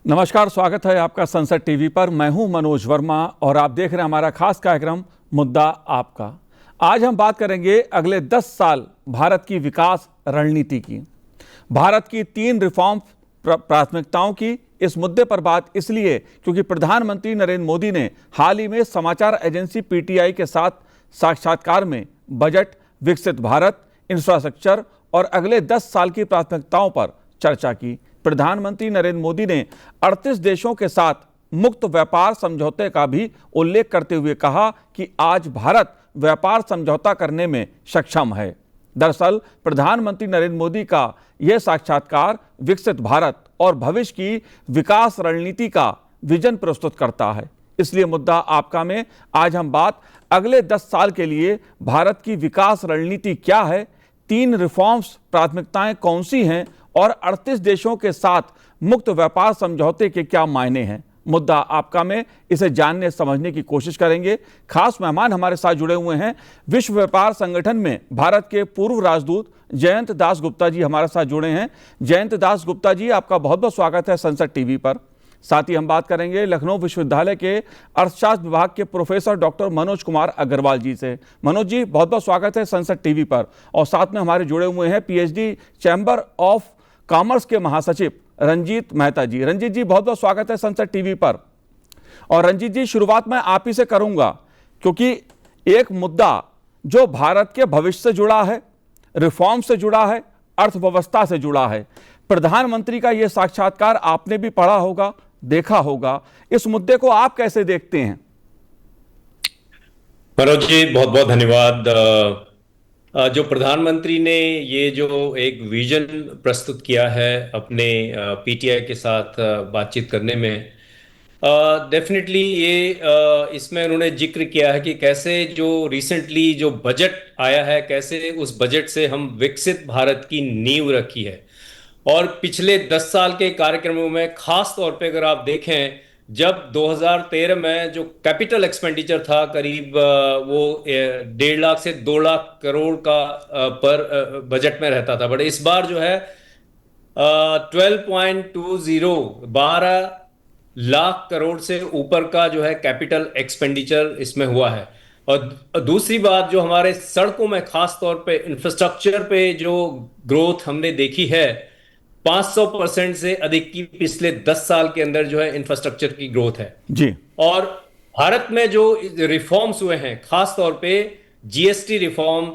नमस्कार, स्वागत है आपका संसद टीवी पर। मैं हूं मनोज वर्मा और आप देख रहे हैं हमारा खास कार्यक्रम मुद्दा आपका। आज हम बात करेंगे अगले 10 साल भारत की विकास रणनीति की, भारत की 3 रिफॉर्म प्राथमिकताओं की। इस मुद्दे पर बात इसलिए क्योंकि प्रधानमंत्री नरेंद्र मोदी ने हाल ही में समाचार एजेंसी पीटीआई के साथ साक्षात्कार में बजट, विकसित भारत, इंफ्रास्ट्रक्चर और अगले 10 साल की प्राथमिकताओं पर चर्चा की। प्रधानमंत्री नरेंद्र मोदी ने 38 देशों के साथ मुक्त व्यापार समझौते का भी उल्लेख करते हुए कहा कि आज भारत व्यापार समझौता करने में सक्षम है। दरअसल प्रधानमंत्री नरेंद्र मोदी का यह साक्षात्कार विकसित भारत और भविष्य की विकास रणनीति का विजन प्रस्तुत करता है। इसलिए मुद्दा आपका में आज हम बात अगले 10 साल के लिए भारत की विकास रणनीति क्या है, 3 रिफॉर्म्स प्राथमिकताएं कौन सी हैं और 38 देशों के साथ मुक्त व्यापार समझौते के क्या मायने हैं। मुद्दा आपका में इसे जानने समझने की कोशिश करेंगे। खास मेहमान हमारे साथ जुड़े हुए हैं, विश्व व्यापार संगठन में भारत के पूर्व राजदूत जयंत दास गुप्ता जी हमारे साथ जुड़े हैं। जयंत दास गुप्ता जी, आपका बहुत बहुत स्वागत है संसद टीवी पर। साथ ही हम बात करेंगे लखनऊ विश्वविद्यालय के अर्थशास्त्र विभाग के प्रोफेसर डॉक्टर मनोज कुमार अग्रवाल जी से। मनोज जी, बहुत बहुत स्वागत है संसद टीवी पर। और साथ में हमारे जुड़े हुए हैं पीएचडी चैम्बर ऑफ कॉमर्स के महासचिव रंजीत मेहता जी। रंजीत जी, बहुत बहुत स्वागत है संसद टीवी पर। और रंजीत जी, शुरुआत मैं आप ही से करूंगा क्योंकि एक मुद्दा जो भारत के भविष्य से जुड़ा है, रिफॉर्म से जुड़ा है, अर्थव्यवस्था से जुड़ा है। प्रधानमंत्री का यह साक्षात्कार आपने भी पढ़ा होगा, देखा होगा। इस मुद्दे को आप कैसे देखते हैं? मनोज जी, बहुत बहुत धन्यवाद। जो प्रधानमंत्री ने ये जो एक विजन प्रस्तुत किया है अपने पीटीआई के साथ बातचीत करने में, डेफिनेटली ये इसमें उन्होंने जिक्र किया है कि कैसे जो रिसेंटली जो बजट आया है, कैसे उस बजट से हम विकसित भारत की नींव रखी है। और पिछले 10 साल के कार्यक्रमों में खास तौर पे अगर आप देखें, जब 2013 में जो कैपिटल एक्सपेंडिचर था करीब वो 1.5 लाख से 2 लाख करोड़ का पर बजट में रहता था, बट इस बार जो है 12 लाख करोड़ से ऊपर का जो है कैपिटल एक्सपेंडिचर इसमें हुआ है। और दूसरी बात, जो हमारे सड़कों में खास तौर पे इंफ्रास्ट्रक्चर पे जो ग्रोथ हमने देखी है, 500% से अधिक की पिछले 10 साल के अंदर जो है इंफ्रास्ट्रक्चर की ग्रोथ है जी। और भारत में जो रिफॉर्म्स हुए हैं, खास तौर पे जीएसटी रिफॉर्म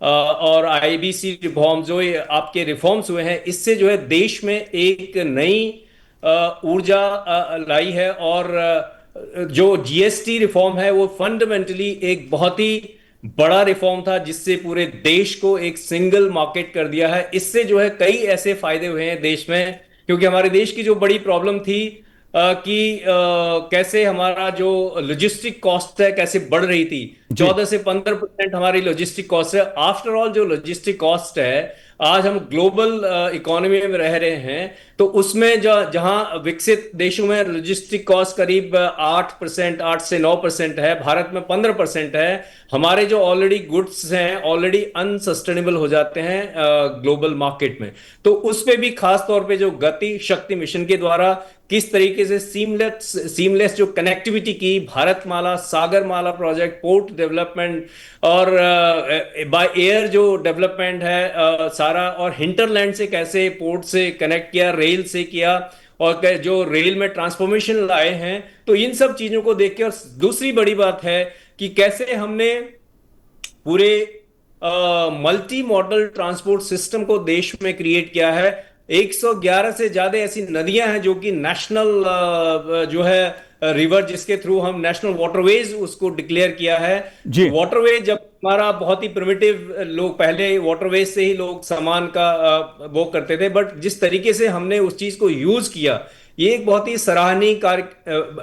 और आईबीसी रिफॉर्म, जो आपके रिफॉर्म्स हुए हैं, इससे जो है देश में एक नई ऊर्जा लाई है। और जो जीएसटी रिफॉर्म है वो फंडामेंटली एक बहुत ही बड़ा रिफॉर्म था जिससे पूरे देश को एक सिंगल मार्केट कर दिया है। इससे जो है कई ऐसे फायदे हुए हैं देश में, क्योंकि हमारे देश की जो बड़ी प्रॉब्लम थी कि कैसे हमारा जो लॉजिस्टिक कॉस्ट है कैसे बढ़ रही थी, 14 से 15% हमारी लॉजिस्टिक कॉस्ट है। आफ्टर ऑल जो लॉजिस्टिक कॉस्ट है, आज हम ग्लोबल इकोनॉमी में रह रहे हैं, तो उसमें जहां विकसित देशों में लॉजिस्टिक कॉस्ट करीब 8 से 9% है, भारत में 15% है। हमारे जो ऑलरेडी गुड्स हैं ऑलरेडी अनसस्टेनेबल हो जाते हैं ग्लोबल मार्केट में। तो उस पे भी खास तौर पे जो गति शक्ति मिशन के द्वारा किस तरीके से सीमलेस जो कनेक्टिविटी की, Bharatmala, Sagarmala project, port development और बाय एयर जो डेवलपमेंट है सारा, और हिंटरलैंड से कैसे पोर्ट से कनेक्ट किया, रेल से किया, और जो रेल में ट्रांसफॉर्मेशन लाए हैं। तो इन सब चीजों को देख के, और दूसरी बड़ी बात है कि कैसे हमने पूरे मल्टी मॉडल ट्रांसपोर्ट सिस्टम को देश में क्रिएट किया है। 111 से ज्यादा ऐसी नदियां हैं जो कि नेशनल जो है रिवर, जिसके थ्रू हम नेशनल वाटरवेज उसको डिक्लेयर किया है। वाटरवे जब हमारा बहुत ही प्रिमिटिव, लोग पहले वाटरवेज से ही लोग सामान का वो करते थे, बट जिस तरीके से हमने उस चीज को यूज किया, ये एक बहुत ही सराहनीय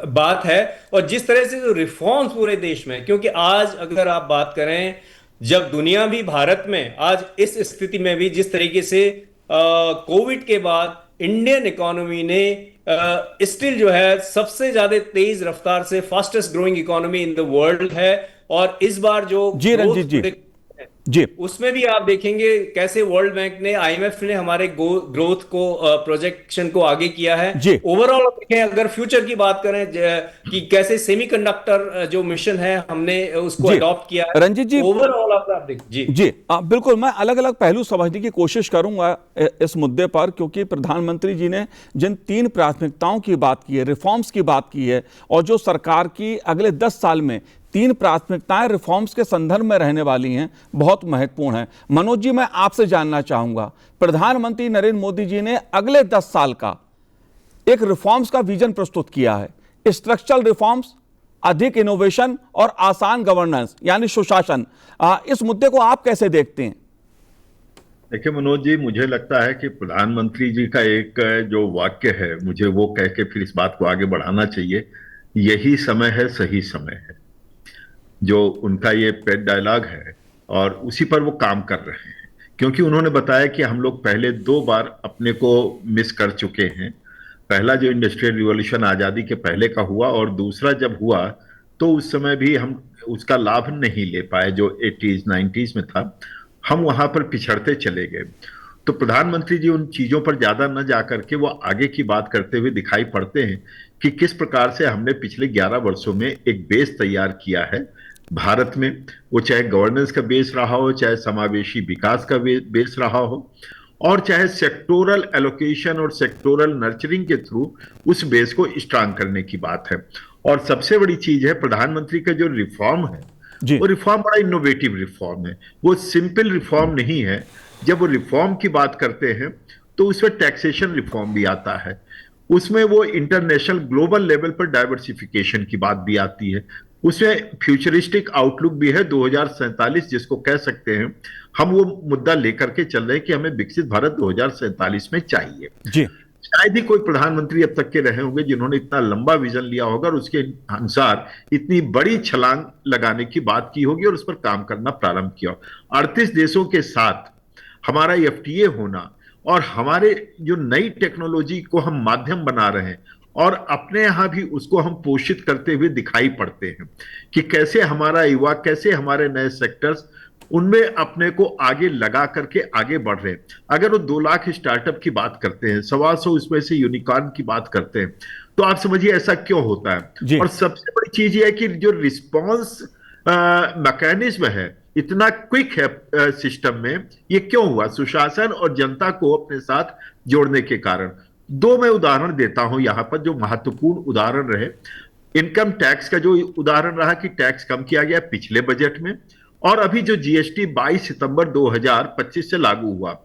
बात है। और जिस तरह से जो रिफॉर्म्स पूरे देश में, क्योंकि आज अगर आप बात करें, जब दुनिया भी भारत में आज इस स्थिति में भी जिस तरीके से कोविड के बाद इंडियन इकोनॉमी ने स्टिल जो है सबसे ज्यादा तेज रफ्तार से fastest growing economy in the world है। और इस बार जो जी रंजीत जी, जी उसमें भी आप देखेंगे कैसे वर्ल्ड बैंक ने, आईएमएफ ने हमारे ग्रोथ को, प्रोजेक्शन को आगे किया है। जी ओवरऑल देखें, अगर फ्यूचर की बात करें, कि कैसे सेमीकंडक्टर जो मिशन है हमने उसको जी अडॉप्ट किया है। रंजीत जी, ओवरऑल आप देख जी। जी बिल्कुल, मैं अलग अलग पहलू समझने की कोशिश करूंगा इस मुद्दे पर, क्योंकि प्रधानमंत्री जी ने जिन 3 प्राथमिकताओं की बात की है, रिफॉर्म्स की बात की है, और जो सरकार की अगले 10 साल में 3 प्राथमिकताएं रिफॉर्म्स के संदर्भ में रहने वाली हैं, बहुत महत्वपूर्ण है। मनोज जी, मैं आपसे जानना चाहूंगा, प्रधानमंत्री नरेंद्र मोदी जी ने अगले 10 साल का एक रिफॉर्म्स का विजन प्रस्तुत किया है, स्ट्रक्चरल रिफॉर्म्स, अधिक इनोवेशन और आसान गवर्नेंस यानी सुशासन। इस मुद्दे को आप कैसे देखते हैं? देखिए मनोज जी, मुझे लगता है कि प्रधानमंत्री जी का एक जो वाक्य है, मुझे वो कह के फिर इस बात को आगे बढ़ाना चाहिए। यही समय है, सही समय है। जो उनका ये पेट डायलॉग है और उसी पर वो काम कर रहे हैं, क्योंकि उन्होंने बताया कि हम लोग पहले 2 बार अपने को मिस कर चुके हैं। पहला जो इंडस्ट्रियल रिवॉल्यूशन आजादी के पहले का हुआ, और दूसरा जब हुआ तो उस समय भी हम उसका लाभ नहीं ले पाए, जो 80s 90s में था। हम वहां पर पिछड़ते चले गए। तो प्रधानमंत्री जी उन चीजों पर ज्यादा न जाकर के वो आगे की बात करते हुए दिखाई पड़ते हैं कि किस प्रकार से हमने पिछले 11 वर्षों में एक बेस तैयार किया है भारत में। वो चाहे गवर्नेंस का बेस रहा हो, चाहे समावेशी विकास का बेस रहा हो, और चाहे सेक्टोरल एलोकेशन और सेक्टोरल नर्चरिंग के थ्रू उस बेस को स्ट्रांग करने की बात है। और सबसे बड़ी चीज है, प्रधानमंत्री का जो रिफॉर्म है, जी वो रिफॉर्म बड़ा इनोवेटिव रिफॉर्म है। वो सिंपल रिफॉर्म नहीं है। जब वो रिफॉर्म की बात करते हैं तो उसमें टैक्सेशन रिफॉर्म भी आता है, उसमें वो इंटरनेशनल ग्लोबल लेवल पर डाइवर्सिफिकेशन की बात भी आती है, उसमें फ्यूचरिस्टिक आउटलुक भी है 2047 जिसको कह सकते हैं। हम वो मुद्दा लेकर के चल रहे हैं कि हमें विकसित भारत 2047 में चाहिए। जी शायद ही कोई प्रधानमंत्री अब तक के रहे होंगे जिन्होंने इतना लंबा विजन लिया होगा और उसके अनुसार इतनी बड़ी छलांग लगाने की बात की होगी और उस पर काम करना प्रारंभ किया। 38 देशों के साथ हमारा एफटीए होना और हमारे जो नई टेक्नोलॉजी को हम माध्यम बना रहे हैं, और अपने यहां भी उसको हम पोषित करते हुए दिखाई पड़ते हैं कि कैसे हमारा युवा, कैसे हमारे नए सेक्टर्स उनमें अपने को आगे लगा करके आगे बढ़ रहे हैं। अगर वो 2 लाख स्टार्टअप की बात करते हैं, 125 उसमें से यूनिकॉर्न की बात करते हैं, तो आप समझिए ऐसा क्यों होता है। और सबसे बड़ी चीज ये है कि जो रिस्पॉन्स मैकेनिज्म है इतना क्विक है सिस्टम में, ये क्यों हुआ? सुशासन और जनता को अपने साथ जोड़ने के कारण। 2 मैं उदाहरण देता हूं यहां पर जो महत्वपूर्ण उदाहरण रहे। इनकम टैक्स का जो उदाहरण रहा कि टैक्स कम किया गया पिछले बजट में, और अभी जो जीएसटी 22 सितंबर 2025 से लागू हुआ।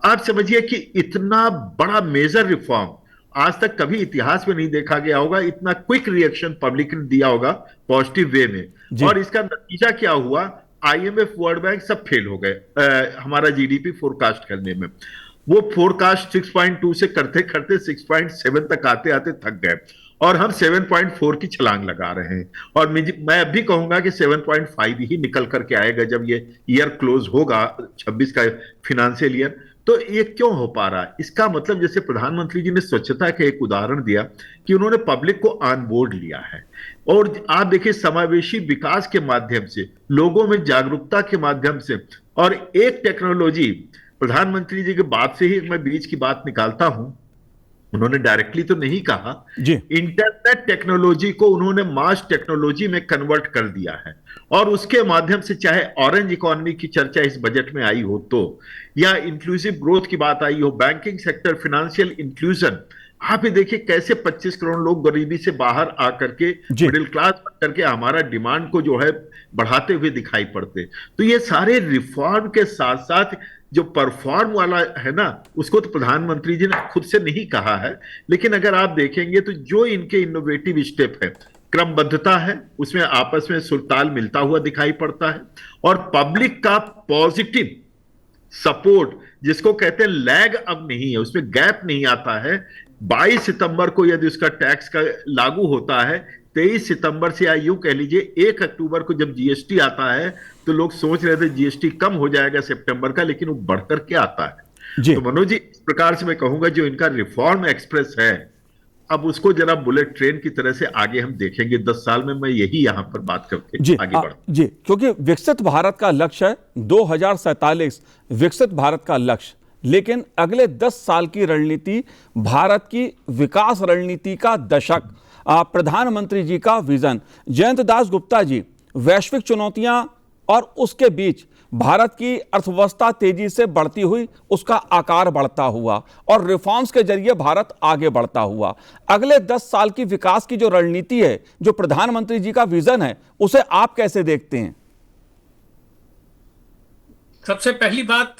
आप समझिए कि इतना बड़ा मेजर रिफॉर्म आज तक कभी इतिहास में नहीं देखा गया होगा। इतना क्विक रिएक्शन पब्लिक ने दिया होगा पॉजिटिव वे में, और इसका नतीजा क्या हुआ? आईएमएफ, वर्ल्ड बैंक सब फेल हो गए हमारा जीडीपी फोरकास्ट करने में। वो फोरकास्ट 6.2 से करते करते 6.7 तक आते आते थक गए, और हम 7.4 की छलांग लगा रहे हैं। और मैं अब भी कहूंगा कि 7.5 ही निकल करके आएगा जब ये ईयर क्लोज होगा, 26 का फिनेंशियल ईयर। तो ये क्यों हो पा रहा है? इसका मतलब जैसे प्रधानमंत्री जी ने स्वच्छता का एक उदाहरण दिया कि उन्होंने पब्लिक को ऑन बोर्ड लिया है, और आप देखिए समावेशी विकास के माध्यम से, लोगों में जागरूकता के माध्यम से, और एक टेक्नोलॉजी, प्रधानमंत्री जी की बात से ही मैं बीच की बात निकालता हूं, उन्होंने डायरेक्टली तो नहीं कहा, इंटरनेट टेक्नोलॉजी को उन्होंने मास टेक्नोलॉजी में कन्वर्ट कर दिया है। और उसके माध्यम से चाहे ऑरेंज इकोनॉमी की चर्चा इस बजट में आई हो तो, या इंक्लूसिव ग्रोथ की बात आई हो, बैंकिंग सेक्टर, फाइनेंशियल इंक्लूजन, आप ये देखिए कैसे 25 करोड़ लोग गरीबी से बाहर आकर के मिडिल क्लास बन करके हमारा डिमांड को जो है बढ़ाते हुए दिखाई पड़ते। तो ये सारे रिफॉर्म के साथ साथ जो परफॉर्म वाला है ना, उसको तो प्रधानमंत्री जी ने खुद से नहीं कहा है, लेकिन अगर आप देखेंगे तो जो इनके इनोवेटिव स्टेप है, क्रमबद्धता है, उसमें आपस में सुरताल मिलता हुआ दिखाई पड़ता है, और पब्लिक का पॉजिटिव सपोर्ट, जिसको कहते हैं लैग अब नहीं है, उसमें गैप नहीं आता है। 22 सितंबर को यदि उसका टैक्स का लागू होता है, 23 सितंबर से, या यूं कह लीजिए 1 अक्टूबर को जब जीएसटी आता है, तो लोग सोच रहे थे जीएसटी कम हो जाएगा सितंबर का, लेकिन वो बढ़कर के आता है। तो मनोज जी, इस प्रकार से मैं कहूंगा जो इनका रिफॉर्म एक्सप्रेस है अब उसको जरा बुलेट ट्रेन की तरह से आगे हम देखेंगे 10 साल में। मैं यही यहां पर बात करके जी आगे बढ़ जी, क्योंकि विकसित भारत का लक्ष्य है 2047 विकसित भारत का लक्ष्य, लेकिन अगले 10 साल की रणनीति भारत की विकास रणनीति का दशक, प्रधानमंत्री जी का विजन। जयंत दास गुप्ता जी, वैश्विक चुनौतियां और उसके बीच भारत की अर्थव्यवस्था तेजी से बढ़ती हुई, उसका आकार बढ़ता हुआ और रिफॉर्म्स के जरिए भारत आगे बढ़ता हुआ, अगले 10 साल की विकास की जो रणनीति है, जो प्रधानमंत्री जी का विजन है, उसे आप कैसे देखते हैं? सबसे पहली बात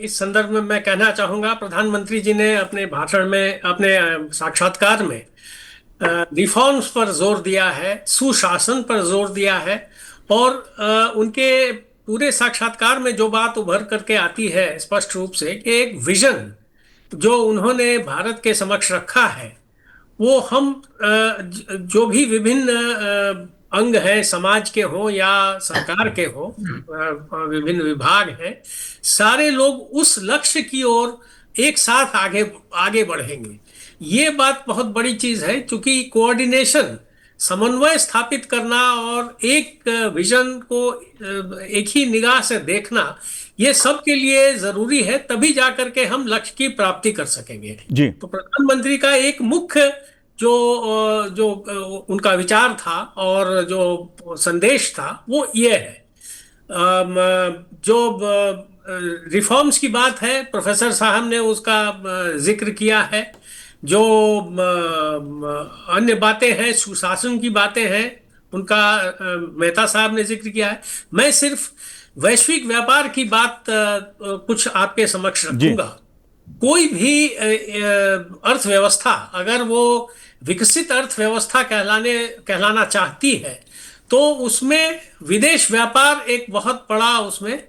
इस संदर्भ में मैं कहना चाहूंगा, प्रधानमंत्री जी ने अपने भाषण में, अपने साक्षात्कार में रिफॉर्म्स पर जोर दिया है, सुशासन पर जोर दिया है और उनके पूरे साक्षात्कार में जो बात उभर करके आती है स्पष्ट रूप से कि एक विजन जो उन्होंने भारत के समक्ष रखा है, वो हम जो भी विभिन्न अंग हैं, समाज के हो या सरकार के हो, विभिन्न विभाग हैं, सारे लोग उस लक्ष्य की ओर एक साथ आगे आगे बढ़ेंगे। ये बात बहुत बड़ी चीज है, क्योंकि कोऑर्डिनेशन, समन्वय स्थापित करना और एक विजन को एक ही निगाह से देखना, ये सबके लिए जरूरी है, तभी जाकर के हम लक्ष्य की प्राप्ति कर सकेंगे जी। तो प्रधानमंत्री का एक मुख्य जो उनका विचार था और जो संदेश था वो ये है। जो रिफॉर्म्स की बात है, प्रोफेसर साहब ने उसका जिक्र किया है। जो अन्य बातें हैं, सुशासन की बातें हैं, उनका मेहता साहब ने जिक्र किया है। मैं सिर्फ वैश्विक व्यापार की बात कुछ आपके समक्ष रखूंगा। कोई भी अर्थव्यवस्था अगर वो विकसित अर्थव्यवस्था कहलाना चाहती है, तो उसमें विदेश व्यापार एक बहुत बड़ा उसमें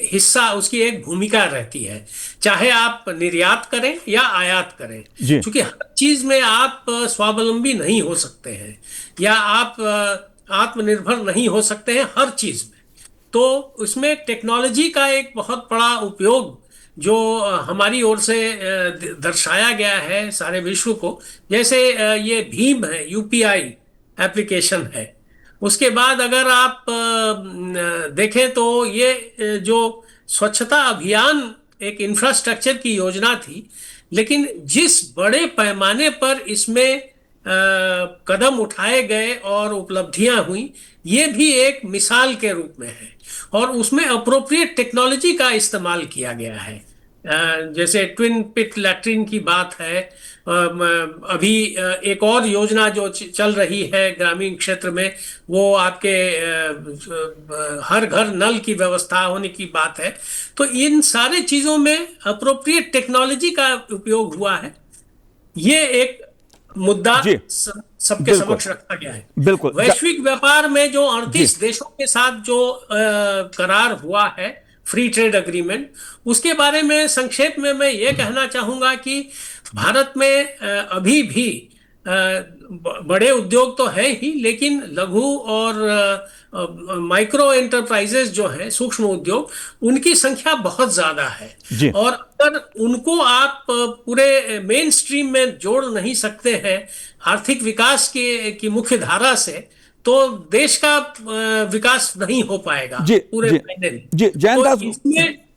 हिस्सा, उसकी एक भूमिका रहती है, चाहे आप निर्यात करें या आयात करें, क्योंकि हर चीज में आप स्वावलंबी नहीं हो सकते हैं या आप आत्मनिर्भर नहीं हो सकते हैं हर चीज में। तो उसमें टेक्नोलॉजी का एक बहुत बड़ा उपयोग जो हमारी ओर से दर्शाया गया है सारे विश्व को, जैसे ये भीम है, यूपीआई एप्लीकेशन है। उसके बाद अगर आप देखें तो ये जो स्वच्छता अभियान एक इंफ्रास्ट्रक्चर की योजना थी, लेकिन जिस बड़े पैमाने पर इसमें कदम उठाए गए और उपलब्धियां हुई, ये भी एक मिसाल के रूप में है और उसमें अप्रोप्रिएट टेक्नोलॉजी का इस्तेमाल किया गया है। जैसे ट्विन पिट लैट्रिन की बात है। अभी एक और योजना जो चल रही है ग्रामीण क्षेत्र में, वो आपके हर घर नल की व्यवस्था होने की बात है। तो इन सारे चीजों में अप्रोप्रिएट टेक्नोलॉजी का उपयोग हुआ है। ये एक मुद्दा सबके समक्ष रखा गया है। बिल्कुल। वैश्विक व्यापार में जो 38 देशों के साथ जो करार हुआ है, फ्री ट्रेड एग्रीमेंट, उसके बारे में संक्षेप में मैं ये कहना चाहूंगा कि भारत में अभी भी बड़े उद्योग तो है ही, लेकिन लघु और माइक्रो एंटरप्राइजेस जो है, सूक्ष्म उद्योग, उनकी संख्या बहुत ज्यादा है और अगर उनको आप पूरे मेन स्ट्रीम में जोड़ नहीं सकते हैं आर्थिक विकास की मुख्य धारा से, तो देश का विकास नहीं हो पाएगा पूरे महीने में। जयंत दास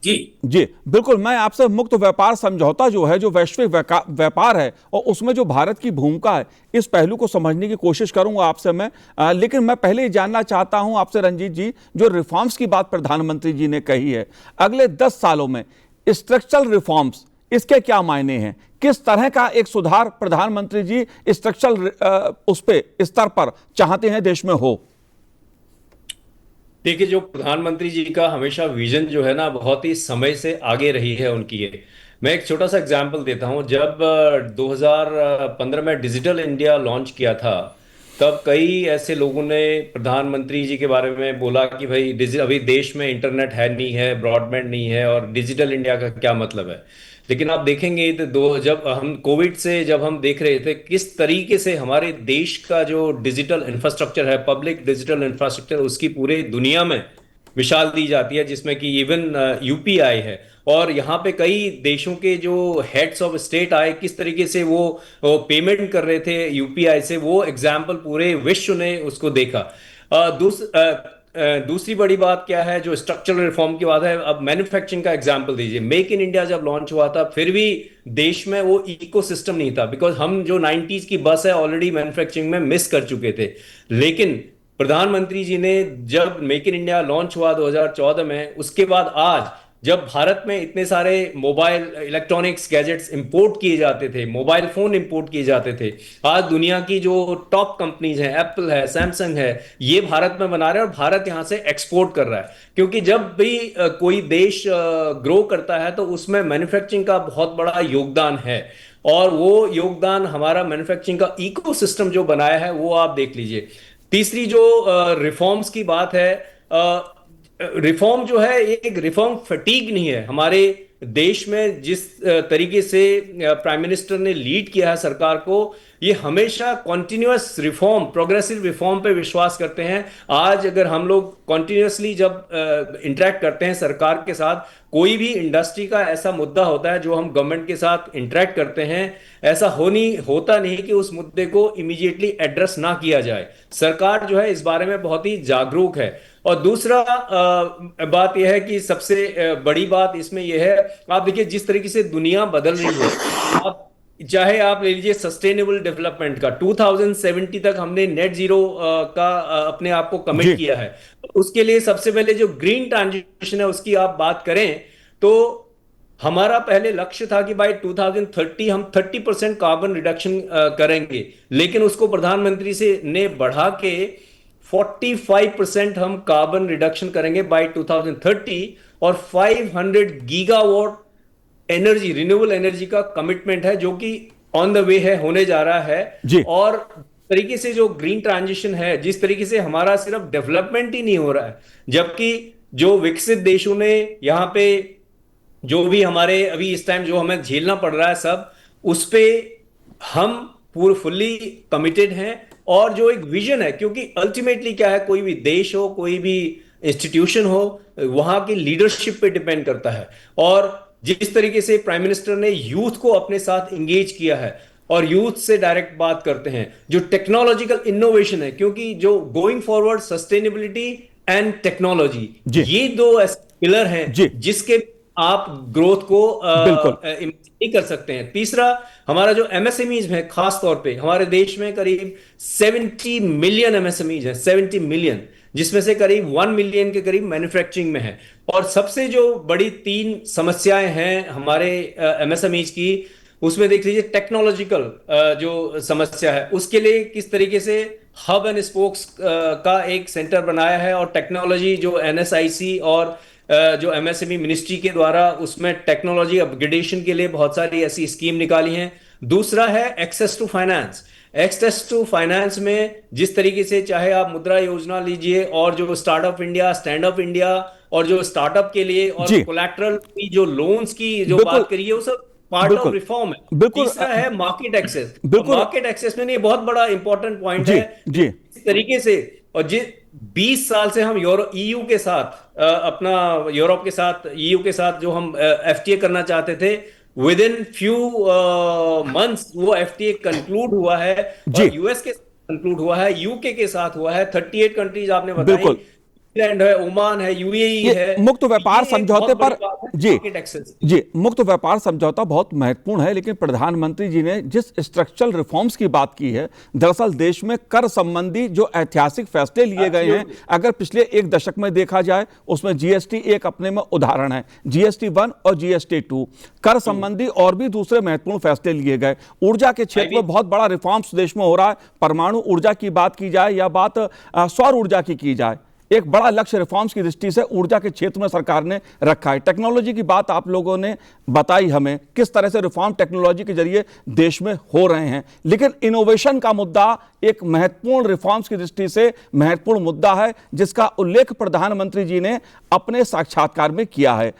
जी, बिल्कुल। मैं आपसे मुक्त व्यापार समझौता जो है, जो वैश्विक व्यापार है और उसमें जो भारत की भूमिका है, इस पहलू को समझने की कोशिश करूंगा आपसे मैं। लेकिन मैं पहले ही जानना चाहता हूं आपसे रंजीत जी, जो रिफॉर्म्स की बात प्रधानमंत्री जी ने कही है, अगले 10 सालों में स्ट्रक्चरल रिफॉर्म्स, इसके क्या मायने हैं? किस तरह का एक सुधार प्रधानमंत्री जी स्ट्रक्चरल उस पे स्तर पर चाहते हैं देश में हो? देखिए, जो प्रधानमंत्री जी का हमेशा विजन जो है ना, बहुत ही समय से आगे रही है उनकी ये। मैं एक छोटा सा एग्जांपल देता हूं। जब 2015 में डिजिटल इंडिया लॉन्च किया था, तब कई ऐसे लोगों ने प्रधानमंत्री जी के बारे में बोला कि भाई अभी देश में इंटरनेट है नहीं है, ब्रॉडबैंड नहीं है और डिजिटल इंडिया का क्या मतलब है। लेकिन आप देखेंगे तो जब हम कोविड से जब हम देख रहे थे किस तरीके से हमारे देश का जो डिजिटल इंफ्रास्ट्रक्चर है, पब्लिक डिजिटल इंफ्रास्ट्रक्चर, उसकी पूरे दुनिया में मिसाल दी जाती है, जिसमें कि इवन यूपीआई है। और यहाँ पे कई देशों के जो हेड्स ऑफ स्टेट आए, किस तरीके से वो पेमेंट कर रहे थे यूपीआई से, वो एग्जाम्पल पूरे विश्व ने उसको देखा। दूसरी बड़ी बात क्या है, जो स्ट्रक्चरल रिफॉर्म की बात है, अब मैन्युफैक्चरिंग का एग्जांपल दीजिए। मेक इन इंडिया जब लॉन्च हुआ था, फिर भी देश में वो इकोसिस्टम नहीं था, बिकॉज हम जो 90s की बस है ऑलरेडी मैन्युफैक्चरिंग में मिस कर चुके थे। लेकिन प्रधानमंत्री जी ने जब मेक इन इंडिया लॉन्च हुआ 2014 में, उसके बाद आज जब भारत में इतने सारे मोबाइल इलेक्ट्रॉनिक्स गैजेट्स इंपोर्ट किए जाते थे, मोबाइल फोन इंपोर्ट किए जाते थे, आज दुनिया की जो टॉप कंपनीज हैं, एप्पल है, सैमसंग है, ये भारत में बना रहे हैं और भारत यहां से एक्सपोर्ट कर रहा है। क्योंकि जब भी कोई देश ग्रो करता है तो उसमें मैन्युफैक्चरिंग का बहुत बड़ा योगदान है, और वो योगदान हमारा मैन्युफैक्चरिंग का इकोसिस्टम जो बनाया है वो आप देख लीजिए। तीसरी जो रिफॉर्म्स की बात है, रिफॉर्म जो है, एक रिफॉर्म फटीग नहीं है हमारे देश में। जिस तरीके से प्राइम मिनिस्टर ने लीड किया है सरकार को, ये हमेशा कॉन्टिन्यूअस रिफॉर्म, प्रोग्रेसिव रिफॉर्म पे विश्वास करते हैं। आज अगर हम लोग कॉन्टिन्यूअसली जब इंटरेक्ट करते हैं सरकार के साथ, कोई भी इंडस्ट्री का ऐसा मुद्दा होता है जो हम गवर्नमेंट के साथ इंटरेक्ट करते हैं, ऐसा होता नहीं कि उस मुद्दे को इमीडिएटली एड्रेस ना किया जाए। सरकार जो है इस बारे में बहुत ही जागरूक है। और दूसरा बात यह है कि सबसे बड़ी बात इसमें यह है, आप देखिए जिस तरीके से दुनिया बदल रही है, आप चाहे आप ले लीजिए सस्टेनेबल डेवलपमेंट का, 2070 तक हमने नेट जीरो का अपने आप को कमिट किया है। उसके लिए सबसे पहले जो ग्रीन ट्रांजिशन है उसकी आप बात करें तो हमारा पहले लक्ष्य था कि बाय 2030 हम 30% कार्बन रिडक्शन करेंगे, लेकिन उसको प्रधानमंत्री से ने बढ़ा के 45% हम कार्बन रिडक्शन करेंगे बाय 2030, और 500 गीगावाट एनर्जी, रिन्यूएबल एनर्जी का कमिटमेंट है, जो कि ऑन द वे है, होने जा रहा है। और तरीके से जो ग्रीन ट्रांजिशन है, जिस तरीके से हमारा सिर्फ डेवलपमेंट ही नहीं हो रहा है, जबकि जो विकसित देशों ने यहाँ पे जो भी हमारे अभी इस टाइम जो हमें झेलना पड़ रहा है सब, उस पे हम पूरे फुल्ली कमिटेड हैं। और जो एक विजन है, क्योंकि अल्टीमेटली क्या है, कोई भी देश हो, कोई भी इंस्टीट्यूशन हो, वहां की लीडरशिप पे डिपेंड करता है। और जिस तरीके से प्राइम मिनिस्टर ने यूथ को अपने साथ इंगेज किया है और यूथ से डायरेक्ट बात करते हैं, जो टेक्नोलॉजिकल इनोवेशन है, क्योंकि जो going forward sustainability and technology, ये दो पिलर हैं जिसके आप ग्रोथ को नहीं कर सकते हैं। तीसरा, हमारा जो एमएसएमईज है, खास तौर पे हमारे देश में करीब 70 मिलियन एमएसएमईज है, 70 मिलियन, जिसमें से करीब 1 मिलियन के करीब मैन्युफैक्चरिंग में है। और सबसे जो बड़ी 3 समस्याएं हैं हमारे एमएसएमईज की, उसमें देख लीजिए टेक्नोलॉजिकल जो समस्या है, उसके लिए किस तरीके से हब एंड स्पोक्स का एक सेंटर बनाया है, और टेक्नोलॉजी जो एनएसआईसी और जो एमएसएमई मिनिस्ट्री के द्वारा उसमें टेक्नोलॉजी अपग्रेडेशन के लिए बहुत सारी ऐसी स्कीम निकाली हैं। दूसरा है access to finance. Access to finance में जिस तरीके से चाहे आप मुद्रा योजना लीजिए, और जो startup India, stand up India, और जो स्टार्टअप के लिए और कोलैटरल की जो लोन्स की जो बात करिए, वो सब पार्ट ऑफ रिफॉर्म है। तीसरा है मार्केट एक्सेस। मार्केट एक्सेस में ये बहुत बड़ा इंपॉर्टेंट पॉइंट है। इस तरीके से, और 20 साल से हम ईयू के साथ यूरोप के साथ, ईयू के साथ जो हम एफटीए करना चाहते थे, विद इन फ्यू मंथ्स वो एफटीए कंक्लूड हुआ है, और यूएस के साथ कंक्लूड हुआ है, यूके के साथ हुआ है, 38 कंट्रीज आपने बताई, है, ओमान है, यूएई है। मुक्त व्यापार समझौते पर जी मुक्त व्यापार समझौता बहुत महत्वपूर्ण है, लेकिन प्रधानमंत्री जी ने जिस स्ट्रक्चरल रिफॉर्म्स की बात की है, दरअसल देश में कर संबंधी जो ऐतिहासिक फैसले लिए गए हैं, अगर पिछले 1 दशक में देखा जाए, उसमें जीएसटी एक अपने में उदाहरण है। जीएसटी 1 और जीएसटी 2 कर संबंधी और भी दूसरे महत्वपूर्ण फैसले लिए गए। ऊर्जा के क्षेत्र में बहुत बड़ा रिफॉर्म्स देश में हो रहा है। परमाणु ऊर्जा की बात की जाए या बात सौर ऊर्जा की जाए, एक बड़ा लक्ष्य रिफॉर्म्स की दृष्टि से ऊर्जा के क्षेत्र में सरकार ने रखा है। टेक्नोलॉजी की बात आप लोगों ने बताई हमें, किस तरह से रिफॉर्म टेक्नोलॉजी के जरिए देश में हो रहे हैं, लेकिन इनोवेशन का मुद्दा एक महत्वपूर्ण रिफॉर्म्स की दृष्टि से महत्वपूर्ण मुद्दा है, जिसका उल्लेख प्रधानमंत्री जी ने अपने साक्षात्कार में किया है।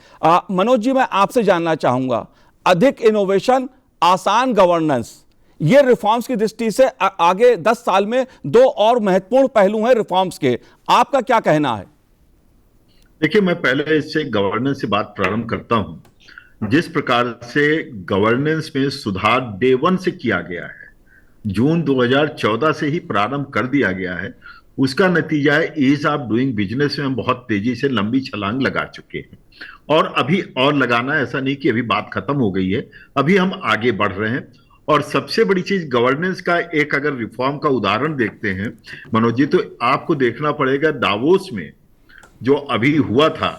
मनोज जी, मैं आपसे जानना चाहूंगा, अधिक इनोवेशन, आसान गवर्नेंस, ये रिफॉर्म्स की दृष्टि से आगे 10 साल में 2 और महत्वपूर्ण पहलू हैं रिफॉर्म्स के, आपका क्या कहना है? देखिए, मैं पहले इससे गवर्नेंस से बात प्रारंभ करता हूं। जिस प्रकार से गवर्नेंस में सुधार डे वन से किया गया है, जून 2014 से ही प्रारंभ कर दिया गया है, उसका नतीजा है ईज ऑफ डूइंग बिजनेस में हम बहुत तेजी से लंबी छलांग लगा चुके हैं। और अभी और लगाना, ऐसा नहीं कि अभी बात खत्म हो गई है, अभी हम आगे बढ़ रहे हैं। और सबसे बड़ी चीज गवर्नेंस का एक अगर रिफॉर्म का उदाहरण देखते हैं मनोज जी, तो आपको देखना पड़ेगा दावोस में जो अभी हुआ था,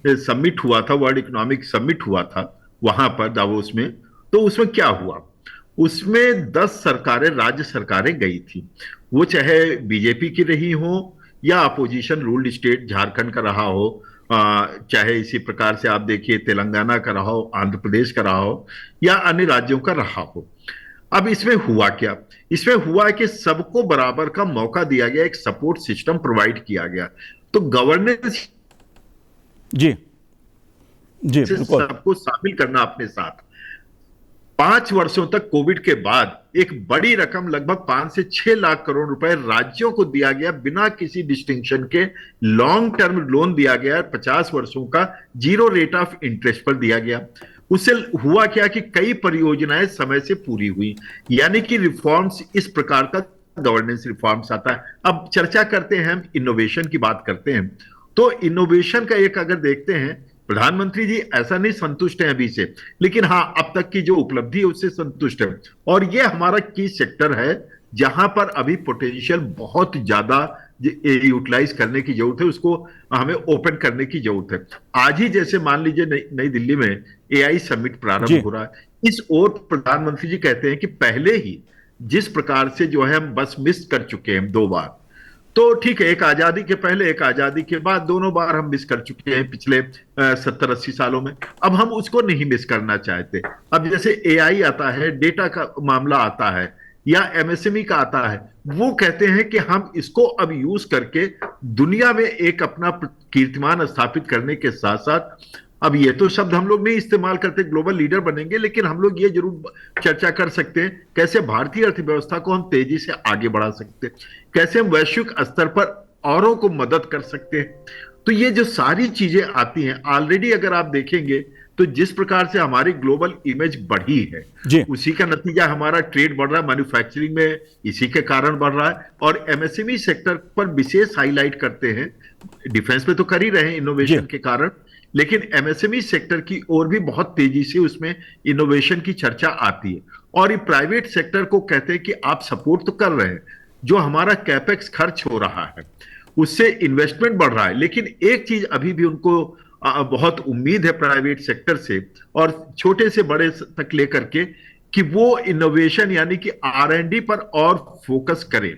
समिट हुआ था, वर्ल्ड इकोनॉमिक समिट हुआ था वहां पर दावोस में। तो उसमें क्या हुआ, उसमें 10 सरकारें, राज्य सरकारें गई थी, वो चाहे बीजेपी की रही हो या अपोजिशन रूल्ड स्टेट झारखंड का रहा हो, चाहे इसी प्रकार से आप देखिए तेलंगाना का रहा हो, आंध्र प्रदेश का रहा हो या अन्य राज्यों का रहा हो। अब इसमें हुआ क्या, इसमें हुआ कि सबको बराबर का मौका दिया गया, एक सपोर्ट सिस्टम प्रोवाइड किया गया। तो गवर्नेंस जी जी बिल्कुल, सबको शामिल करना अपने साथ। 5 वर्षों तक कोविड के बाद एक बड़ी रकम, लगभग 5 से 6 लाख करोड़ रुपए राज्यों को दिया गया, बिना किसी डिस्टिंक्शन के लॉन्ग टर्म लोन दिया गया, 50 वर्षों का, 0 रेट ऑफ इंटरेस्ट पर दिया गया। उससे हुआ क्या कि कई परियोजनाएं समय से पूरी हुई, यानी कि रिफॉर्म्स, इस प्रकार का गवर्नेंस रिफॉर्म्स आता है। अब चर्चा करते हैं, हम इनोवेशन की बात करते हैं। तो इनोवेशन का एक अगर देखते हैं, प्रधानमंत्री जी ऐसा नहीं संतुष्ट हैं अभी से, लेकिन हां, अब तक की जो उपलब्धि है उससे संतुष्ट है। और ये हमारा की सेक्टर है जहां पर अभी पोटेंशियल बहुत ज्यादा यूटिलाइज करने की जरूरत है, उसको हमें ओपन करने की जरूरत है। आज ही जैसे मान लीजिए नई दिल्ली में एआई समिट प्रारंभ हो रहा है, इस ओर प्रधानमंत्री जी कहते हैं कि पहले ही जिस प्रकार से जो है हम बस मिस कर चुके हैं 2 बार, तो ठीक है, एक आजादी के पहले, एक आजादी के बाद, दोनों बार हम मिस कर चुके हैं पिछले 70-80 सालों में। अब हम उसको नहीं मिस करना चाहते। अब जैसे एआई आता है, डेटा का मामला आता है या एमएसएमई का आता है, वो कहते हैं कि हम इसको अब यूज करके दुनिया में एक अपना कीर्तिमान स्थापित करने के साथ साथ, अब ये तो शब्द हम लोग नहीं इस्तेमाल करते ग्लोबल लीडर बनेंगे, लेकिन हम लोग ये जरूर चर्चा कर सकते हैं कैसे भारतीय अर्थव्यवस्था को हम तेजी से आगे बढ़ा सकते हैं, कैसे हम वैश्विक स्तर पर औरों को मदद कर सकते हैं। तो ये जो सारी चीजें आती हैं, ऑलरेडी अगर आप देखेंगे तो जिस प्रकार से हमारी ग्लोबल इमेज बढ़ी है, उसी का नतीजा हमारा ट्रेड बढ़ रहा है, मैन्युफैक्चरिंग में इसी के कारण बढ़ रहा है। और एमएसएमई सेक्टर पर विशेष हाईलाइट करते हैं, डिफेंस पे तो कर ही रहे हैं इनोवेशन के कारण, लेकिन एमएसएमई सेक्टर की ओर भी बहुत तेजी से उसमें इनोवेशन की चर्चा आती है। और ये प्राइवेट सेक्टर को कहते हैं कि आप सपोर्ट तो कर रहे हैं, जो हमारा कैपेक्स खर्च हो रहा है उससे इन्वेस्टमेंट बढ़ रहा है, लेकिन एक चीज अभी भी उनको बहुत उम्मीद है प्राइवेट सेक्टर से और छोटे से बड़े तक लेकर के, कि वो इनोवेशन यानी कि आर&डी पर और फोकस करें,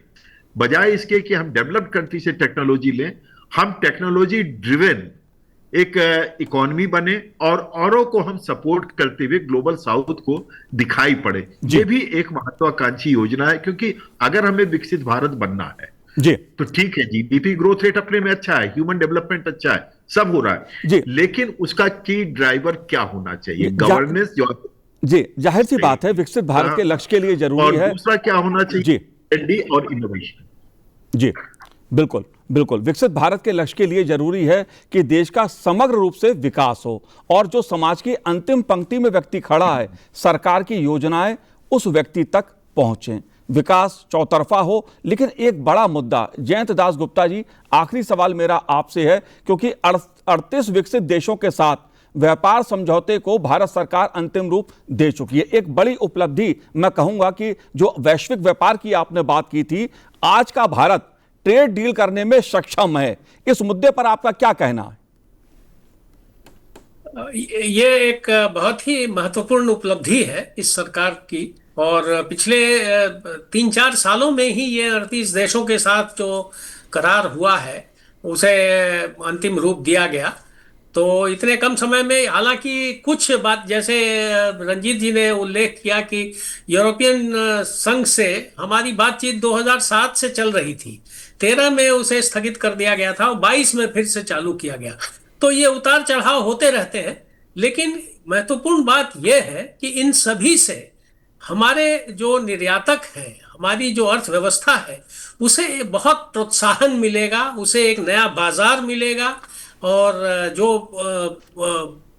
बजाय इसके कि हम डेवलप्ड कंट्री से टेक्नोलॉजी लें। हम टेक्नोलॉजी ड्रिवन एक इकोनॉमी बने और औरों को हम सपोर्ट करते हुए ग्लोबल साउथ को दिखाई पड़े। ये भी एक महत्वाकांक्षी योजना है, क्योंकि अगर हमें विकसित भारत बनना है जी, तो ठीक है, जीडीपी ग्रोथ रेट अपने में अच्छा है, ह्यूमन डेवलपमेंट अच्छा है, सब हो रहा है जी, लेकिन उसका की ड्राइवर क्या होना चाहिए, गवर्नेंस जो जी, जाहिर सी बात है विकसित भारत के लक्ष्य के लिए जरूरी है। और दूसरा क्या होना चाहिए, R&D और इनोवेशन। जी बिल्कुल बिल्कुल, विकसित भारत के लक्ष्य के लिए जरूरी है कि देश का समग्र रूप से विकास हो और जो समाज की अंतिम पंक्ति में व्यक्ति खड़ा है, सरकार की योजनाएं उस व्यक्ति तक पहुंचें, विकास चौतरफा हो। लेकिन एक बड़ा मुद्दा, जयंत दास गुप्ता जी, आखिरी सवाल मेरा आपसे है, क्योंकि 38 विकसित देशों के साथ व्यापार समझौते को भारत सरकार अंतिम रूप दे चुकी है। एक बड़ी उपलब्धि मैं कहूंगा कि जो वैश्विक व्यापार की आपने बात की थी, आज का भारत ट्रेड डील करने में सक्षम है। इस मुद्दे पर आपका क्या कहना है? ये एक बहुत ही महत्वपूर्ण उपलब्धि है इस सरकार की, और पिछले 3-4 सालों में ही ये 38 देशों के साथ जो करार हुआ है उसे अंतिम रूप दिया गया। तो इतने कम समय में, हालांकि कुछ बात, जैसे रंजीत जी ने उल्लेख किया कि यूरोपियन संघ से हमारी बातचीत 2007 से चल रही थी, 13 में उसे स्थगित कर दिया गया था और 22 में फिर से चालू किया गया। तो ये उतार चढ़ाव होते रहते हैं, लेकिन महत्वपूर्ण बात यह है कि इन सभी से हमारे जो निर्यातक हैं, हमारी जो अर्थव्यवस्था है, उसे बहुत प्रोत्साहन मिलेगा, उसे एक नया बाजार मिलेगा। और जो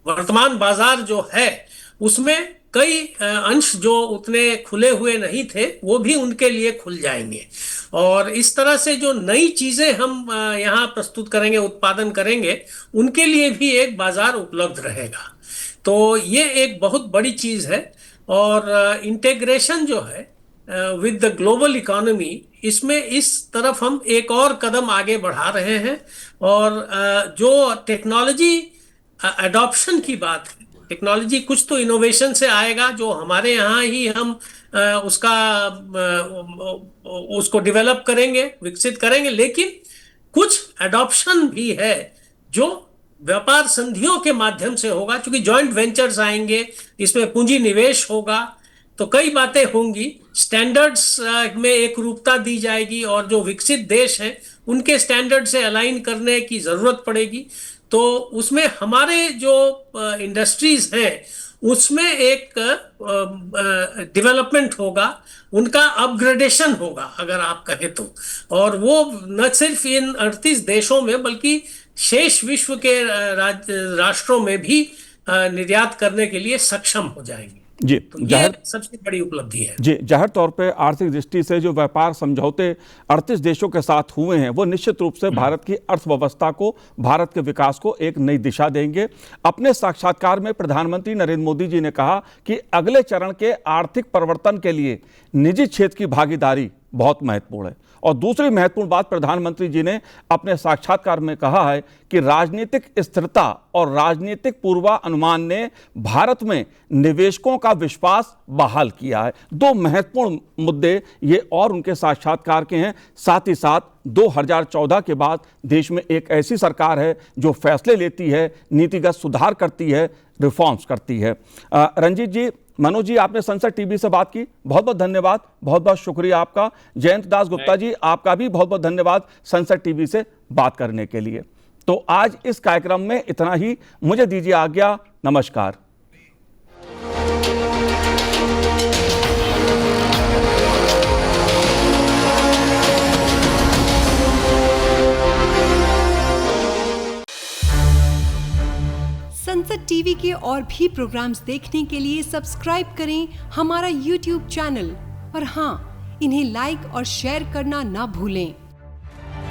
वर्तमान बाजार जो है उसमें कई अंश जो उतने खुले हुए नहीं थे वो भी उनके लिए खुल जाएंगे। और इस तरह से जो नई चीजें हम यहाँ प्रस्तुत करेंगे, उत्पादन करेंगे, उनके लिए भी एक बाजार उपलब्ध रहेगा। तो ये एक बहुत बड़ी चीज है। और इंटीग्रेशन जो है विद द ग्लोबल इकोनॉमी, इसमें इस तरफ हम एक और कदम आगे बढ़ा रहे हैं। और जो टेक्नोलॉजी अडॉप्शन की बात है, टेक्नोलॉजी कुछ तो इनोवेशन से आएगा जो हमारे यहाँ ही हम उसको डेवलप करेंगे, विकसित करेंगे, लेकिन कुछ अडॉप्शन भी है जो व्यापार संधियों के माध्यम से होगा। क्योंकि जॉइंट वेंचर्स आएंगे, इसमें पूंजी निवेश होगा, तो कई बातें होंगी। स्टैंडर्ड्स में एक रूपता दी जाएगी और जो विकसित देश हैं उनके स्टैंडर्ड से अलाइन करने की जरूरत पड़ेगी। तो उसमें हमारे जो इंडस्ट्रीज हैं उसमें एक डेवलपमेंट होगा, उनका अपग्रेडेशन होगा अगर आप कहें तो। और वो न सिर्फ इन 38 देशों में बल्कि शेष विश्व के राष्ट्रों में भी निर्यात करने के लिए सक्षम हो जाएंगे। जी, तो ये सबसे बड़ी उपलब्धि है। जी, जाहिर तौर पे आर्थिक दृष्टि से जो व्यापार समझौते 38 देशों के साथ हुए हैं वो निश्चित रूप से भारत की अर्थव्यवस्था को, भारत के विकास को एक नई दिशा देंगे। अपने साक्षात्कार में प्रधानमंत्री नरेंद्र मोदी जी ने कहा कि अगले चरण के आर्थिक परिवर्तन के लिए निजी क्षेत्र की भागीदारी बहुत महत्वपूर्ण है। और दूसरी महत्वपूर्ण बात प्रधानमंत्री जी ने अपने साक्षात्कार में कहा है कि राजनीतिक स्थिरता और राजनीतिक पूर्वानुमान ने भारत में निवेशकों का विश्वास बहाल किया है। दो महत्वपूर्ण मुद्दे ये और उनके साक्षात्कार के हैं। साथ ही साथ 2014 के बाद देश में एक ऐसी सरकार है जो फैसले लेती है, नीतिगत सुधार करती है, रिफॉर्म्स करती है। रंजीत जी, मनोज जी, आपने संसद टीवी से बात की, बहुत बहुत धन्यवाद, बहुत बहुत शुक्रिया आपका। जयंत दास गुप्ता जी, आपका भी बहुत बहुत धन्यवाद संसद टीवी से बात करने के लिए। तो आज इस कार्यक्रम में इतना ही, मुझे दीजिए आज्ञा, नमस्कार। संसद टीवी के और भी प्रोग्राम्स देखने के लिए सब्सक्राइब करें हमारा YouTube चैनल। और हाँ, इन्हें लाइक और शेयर करना ना भूलें।